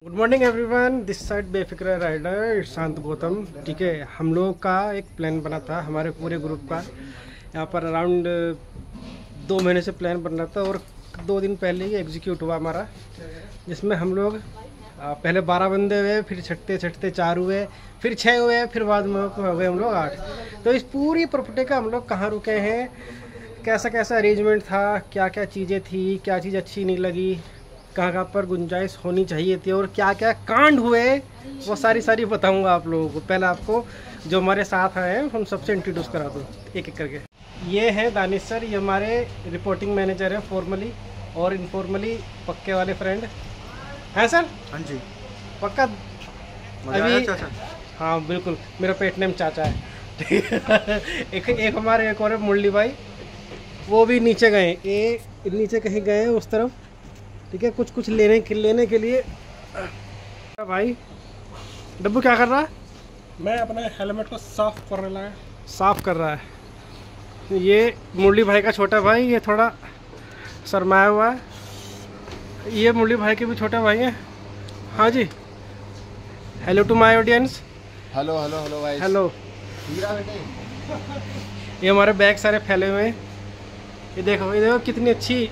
Good morning everyone, this side बेफिक्र rider शांत गौतम। ठीक है, हम लोग का एक प्लान बना था हमारे पूरे ग्रुप का। यहाँ पर अराउंड 2 महीने से प्लान बन रहा था और 2 दिन पहले ही एग्जीक्यूट हुआ हमारा, जिसमें हम लोग पहले 12 बंदे हुए, फिर छठते छठते 4 हुए, फिर 6 हुए, फिर बाद में हो गए हम लोग 8। तो इस पूरी प्रॉपर्टी का हम लोग कहाँ रुके हैं, कैसा कैसा अरेंजमेंट था, क्या क्या चीज़ें थी, क्या चीज़ अच्छी नहीं लगी, कहाँ कहाँ पर गुंजाइश होनी चाहिए थी और क्या क्या कांड हुए, वो सारी बताऊंगा आप लोगों को। पहले आपको जो हमारे साथ आए हैं हम सबसे इंट्रोड्यूस करा दूँ एक एक करके। ये है दानिश सर, ये हमारे रिपोर्टिंग मैनेजर हैं फॉर्मली और इनफॉर्मली पक्के वाले फ्रेंड हैं सर। हाँ जी, पक्का अभी चाचा। हाँ बिल्कुल, मेरा पेट नेम चाचा है। ठीक है। एक हमारे एक और है मुरली भाई, वो भी नीचे गए, ये नीचे कहीं गए हैं उस तरफ। ठीक है, कुछ लेने के लिए। भाई डब्बू क्या कर रहा है? मैं अपने हेलमेट को साफ करने लगा। साफ कर रहा है। ये मुरली भाई का छोटा भाई, ये थोड़ा शर्माया हुआ है। ये मुरली भाई के भी छोटा भाई है। हाँ जी, hello to my audience. Hello hello hello भाई। हेलो। ये हमारे बैग सारे फैले हुए हैं। ये देखो कितनी अच्छी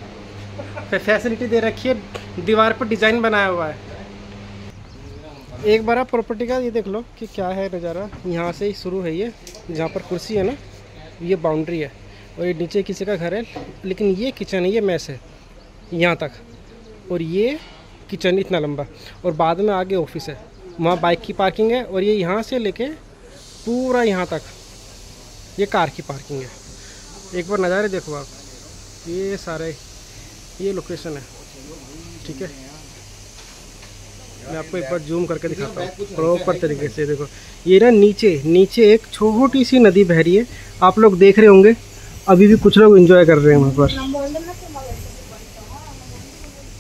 फैसिलिटी दे रखी है, दीवार पर डिज़ाइन बनाया हुआ है। एक बार आप प्रॉपर्टी का ये देख लो कि क्या है नज़ारा। यहाँ से ही शुरू है, ये जहाँ पर कुर्सी है ना, ये बाउंड्री है और ये नीचे किसी का घर है, लेकिन ये किचन है, ये मैस है यहाँ तक, और ये किचन इतना लंबा, और बाद में आगे ऑफिस है, वहाँ बाइक की पार्किंग है, और ये यहाँ से लेके पूरा यहाँ तक ये कार की पार्किंग है। एक बार नज़ारे देखो आप, ये सारे ये लोकेशन है। ठीक है, मैं आपको एक बार जूम करके दिखाता हूँ प्रॉपर तरीके से। देखो ये ना नीचे एक छोटी सी नदी बह रही है, आप लोग देख रहे होंगे, अभी भी कुछ लोग एंजॉय कर रहे हैं वहाँ पर।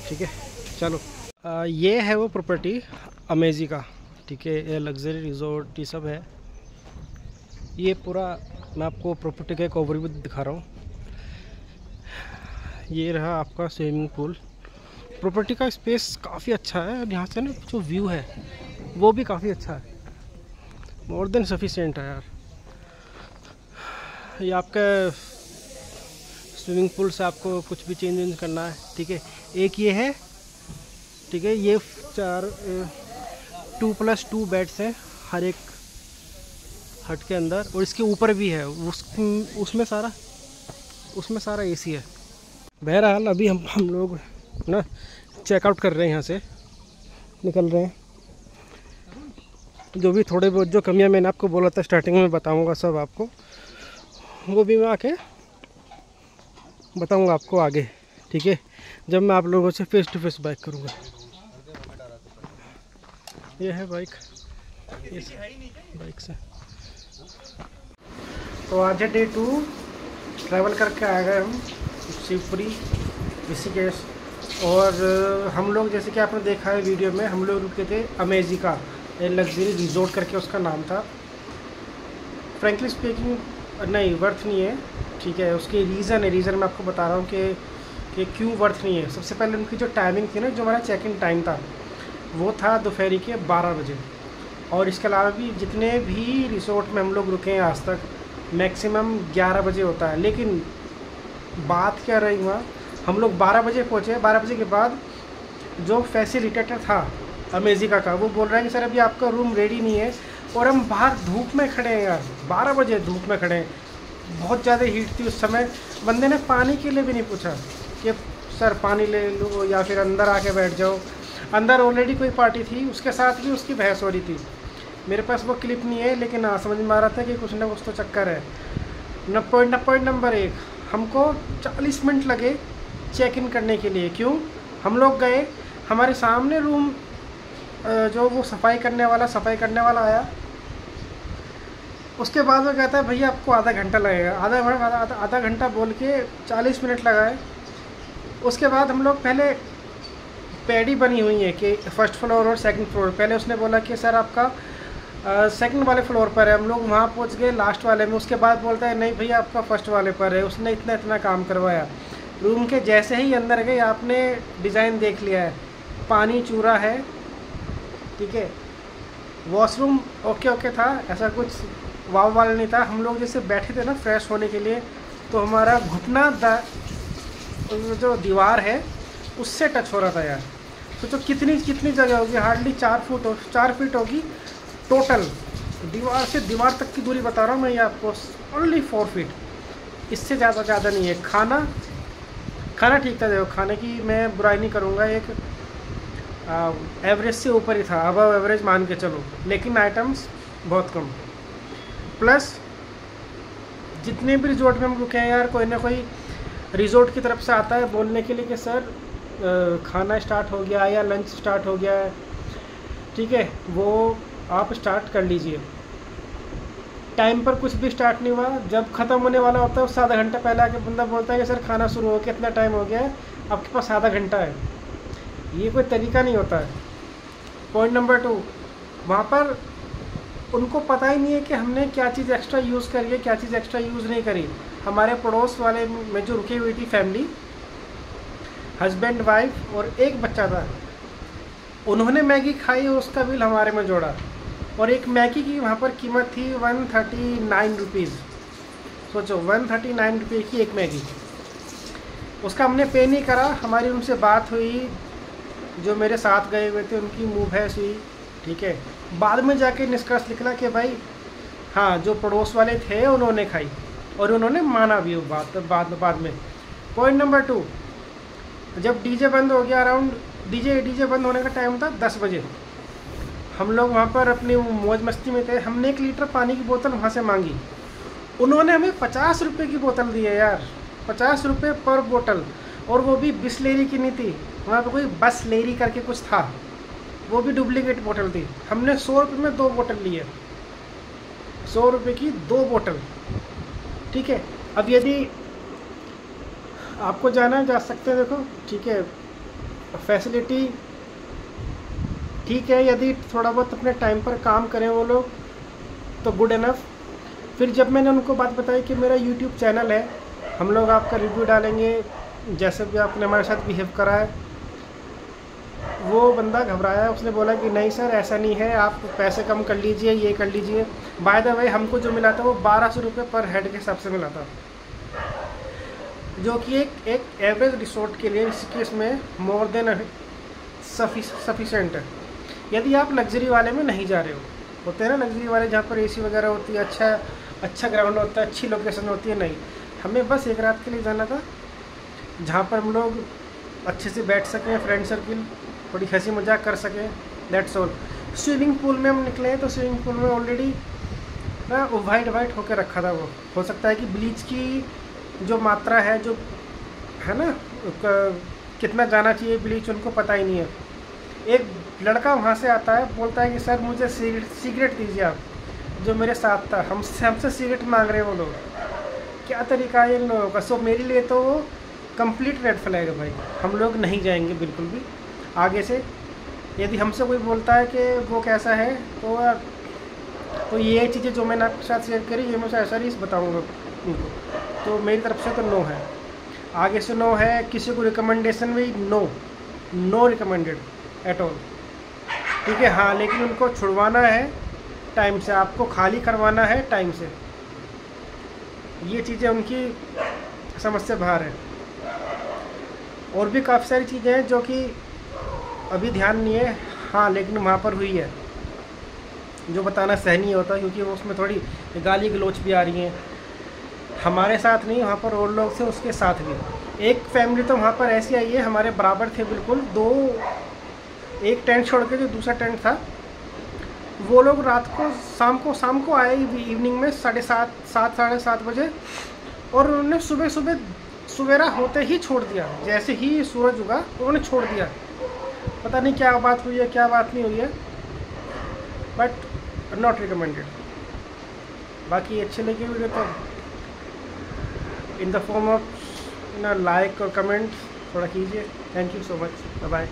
ठीक है, चलो ये है वो प्रॉपर्टी अमेजी का। ठीक है, ये लग्जरी रिजॉर्ट ये सब है। ये पूरा मैं आपको प्रॉपर्टी का एक ओवरव्यू दिखा रहा हूँ। ये रहा आपका स्विमिंग पूल। प्रॉपर्टी का स्पेस काफ़ी अच्छा है और यहाँ से ना जो व्यू है वो भी काफ़ी अच्छा है, मोर देन सफिशिएंट है यार। ये आपका स्विमिंग पूल से आपको कुछ भी चेंज करना है। ठीक है, एक ये है। ठीक है, ये 2+2 बेड्स हैं हर एक हट के अंदर, और इसके ऊपर भी है, उसमें सारा एसी है। बहरहाल अभी हम लोग ना चेकआउट कर रहे हैं, यहाँ से निकल रहे हैं। जो भी थोड़े बहुत जो कमियां मैंने आपको बोला था स्टार्टिंग में बताऊंगा सब आपको, वो भी मैं आके बताऊंगा आपको आगे। ठीक है, जब मैं आप लोगों से फेस टू फेस बाइक करूंगा। ये है बाइक, इस बाइक से तो आज है डे 2। ट्रैवल करके आ गए हम शिवपुरी ऋषिकेश, और हम लोग जैसे कि आपने देखा है वीडियो में, हम लोग रुके थे अमेजी का, लग्जरी रिजॉर्ट करके उसका नाम था। फ्रेंकली स्पीकिंग नहीं वर्थ नहीं है। ठीक है, उसके रीज़न मैं आपको बता रहा हूँ कि क्यों वर्थ नहीं है। सबसे पहले उनकी जो टाइमिंग थी ना, जो हमारा चेक इन टाइम था वो था दोपहर के 12 बजे, और इसके अलावा भी जितने भी रिसोर्ट में हम लोग रुके हैं आज तक मैक्सिमम 11 बजे होता है। लेकिन बात क्या रही वहाँ, हम लोग 12 बजे पहुँचे। 12 बजे के बाद जो फैसिलिटेटर था अमेजी का वो बोल रहा है कि सर अभी आपका रूम रेडी नहीं है, और हम बाहर धूप में खड़े हैं यार, 12 बजे धूप में खड़े हैं, बहुत ज़्यादा हीट थी उस समय। बंदे ने पानी के लिए भी नहीं पूछा कि सर पानी ले लो या फिर अंदर आके बैठ जाओ। अंदर ऑलरेडी कोई पार्टी थी, उसके साथ भी उसकी बहस हो रही थी। मेरे पास वो क्लिप नहीं है, लेकिन हाँ समझ में आ रहा था कि कुछ ना कुछ तो चक्कर है। पॉइंट नंबर 1, हमको 40 मिनट लगे चेक इन करने के लिए। क्यों? हम लोग गए, हमारे सामने रूम जो वो सफाई करने वाला आया, उसके बाद वो कहता है भैया आपको आधा घंटा लगेगा। आधा घंटा बोल के 40 मिनट लगाए। उसके बाद हम लोग पहले पैडी बनी हुई है कि फर्स्ट फ्लोर और सेकंड फ्लोर। पहले उसने बोला कि सर आपका सेकंड वाले फ्लोर पर है। हम लोग वहाँ पहुँच गए लास्ट वाले में। उसके बाद बोलता है नहीं भैया आपका फर्स्ट वाले पर है। उसने इतना काम करवाया। रूम के जैसे ही अंदर गए, आपने डिज़ाइन देख लिया है, पानी चूरा है, ठीक है। वॉशरूम ओके ओके था, ऐसा कुछ वाव वाला नहीं था। हम लोग जैसे बैठे थे ना फ्रेश होने के लिए, तो हमारा घुटना जो दीवार है उससे टच हो रहा था यार। तो कितनी कितनी जगह होगी, हार्डली 4 फीट होगी टोटल, दीवार से दीवार तक की दूरी बता रहा हूँ मैं ये आपको, ओनली 4 फीट, इससे ज़्यादा नहीं है। खाना ठीक था, देखो खाने की मैं बुराई नहीं करूँगा, एक एवरेज से ऊपर ही था, अबव एवरेज मान के चलो, लेकिन आइटम्स बहुत कम। प्लस जितने भी रिजॉर्ट में हम रुके हैं यार, कोई ना कोई रिजॉर्ट की तरफ से आता है बोलने के लिए कि सर खाना स्टार्ट हो गया या लंच स्टार्ट हो गया है, ठीक है, वो आप स्टार्ट कर लीजिए। टाइम पर कुछ भी स्टार्ट नहीं हुआ, जब ख़त्म होने वाला होता है उससे आधा घंटा पहले आके बंदा बोलता है कि सर खाना शुरू हो गया, कितना टाइम हो गया है, आपके पास आधा घंटा है। ये कोई तरीका नहीं होता है। पॉइंट नंबर 2, वहाँ पर उनको पता ही नहीं है कि हमने क्या चीज़ एक्स्ट्रा यूज़ करी है, क्या चीज़ एक्स्ट्रा यूज़ नहीं करी। हमारे पड़ोस वाले में जो रुकी हुई थी फैमिली, हस्बैंड वाइफ और एक बच्चा था, उन्होंने मैगी खाई, उसका बिल हमारे में जोड़ा, और एक मैगी की वहाँ पर कीमत थी 139 रुपीज़। सोचो 139 रुपये की एक मैगी, उसका हमने पे नहीं करा। हमारी उनसे बात हुई, जो मेरे साथ गए हुए थे उनकी मुँह भैंस हुई, ठीक है। बाद में जाके निष्कर्ष निकला कि भाई हाँ, जो पड़ोस वाले थे उन्होंने खाई और उन्होंने माना भी वो बात बाद में। पॉइंट नंबर 2, जब डीजे बंद हो गया, अराउंड डीजे बंद होने का टाइम था 10 बजे, हम लोग वहाँ पर अपनी मौज मस्ती में थे। हमने 1 लीटर पानी की बोतल वहाँ से मांगी, उन्होंने हमें 50 रुपये की बोतल दी है यार, 50 रुपये पर बोतल, और वो भी बिस्लेरी की नहीं थी, वहाँ पर कोई बसलेरी करके कुछ था, वो भी डुप्लीकेट बोतल थी। हमने 100 रुपये में 2 बोतल ली है, 100 रुपये की 2 बोतल, ठीक है। अब यदि आपको जाना है जा सकते हैं, देखो ठीक है, फैसिलिटी ठीक है, यदि थोड़ा बहुत अपने टाइम पर काम करें वो लोग तो गुड इनफ। फिर जब मैंने उनको बात बताई कि मेरा यूट्यूब चैनल है, हम लोग आपका रिव्यू डालेंगे, जैसे भी आपने हमारे साथ बिहेव करा है, वो बंदा घबराया, उसने बोला कि नहीं सर ऐसा नहीं है, आप पैसे कम कर लीजिए, ये कर लीजिए। बाय द वे हमको जो मिला था वो 1200 रुपये पर हेड के हिसाब से मिला था, जो कि एक एवरेज रिसोर्ट के लिए ऋषिकेश में मोर देन सफिशेंट है। यदि आप लग्जरी वाले में नहीं जा रहे हो, होते हैं ना लग्जरी वाले जहाँ पर एसी वगैरह होती है, अच्छा ग्राउंड होता है, अच्छी लोकेशन होती है, नहीं, हमें बस एक रात के लिए जाना था जहाँ पर हम लोग अच्छे से बैठ सकें, फ्रेंड सर्किल, थोड़ी हंसी मजाक कर सकें, दैट्स ऑल। स्विमिंग पूल में हम निकले हैं तो स्विमिंग पूल में ऑलरेडी वाइट होकर रखा था। वो हो सकता है कि ब्लीच की जो मात्रा है, जो है ना, कितना जाना चाहिए ब्लीच, उनको पता ही नहीं है। एक लड़का वहाँ से आता है, बोलता है कि सर मुझे सिगरेट दीजिए आप, जो मेरे साथ था, हमसे सिगरेट मांग रहे हैं वो लोग, क्या तरीका है इन लोगों का। सो मेरे लिए तो वो कंप्लीट रेड फ्लैग है भाई, हम लोग नहीं जाएंगे बिल्कुल भी आगे से। यदि हमसे कोई बोलता है कि वो कैसा है, तो ये चीज़ें जो मैंने आपके साथ शेयर करी, ये मैं ऐसा नहीं बताऊँगा उनको, तो मेरी तरफ से तो नो है, आगे से नो है। किसी को रिकमेंडेशन भी नो रिकमेंडेड एट ऑल, ठीक है। हाँ, लेकिन उनको छुड़वाना है टाइम से, आपको खाली करवाना है टाइम से, ये चीज़ें उनकी समझ से बाहर है। और भी काफ़ी सारी चीज़ें हैं जो कि अभी ध्यान नहीं है, हाँ, लेकिन वहाँ पर हुई है, जो बताना सही नहीं होता, क्योंकि वो उसमें थोड़ी गाली गलोच भी आ रही हैं। हमारे साथ नहीं, वहाँ पर और लोग थे उसके साथ भी। एक फैमिली तो वहाँ पर ऐसी आई है, हमारे बराबर थे बिल्कुल, एक टेंट छोड़ के जो दूसरा टेंट था, वो लोग रात को शाम को आए इवनिंग में 7:30 बजे, और उन्होंने सुबेरा होते ही छोड़ दिया, जैसे ही सूरज उगा उन्होंने छोड़ दिया। पता नहीं क्या बात हुई है, क्या बात नहीं हुई है, बट नॉट रिकमेंडेड। बाकी अच्छे लगे वीडियो तो in the form of like और कमेंट थोड़ा कीजिए। Thank you so much, bye bye.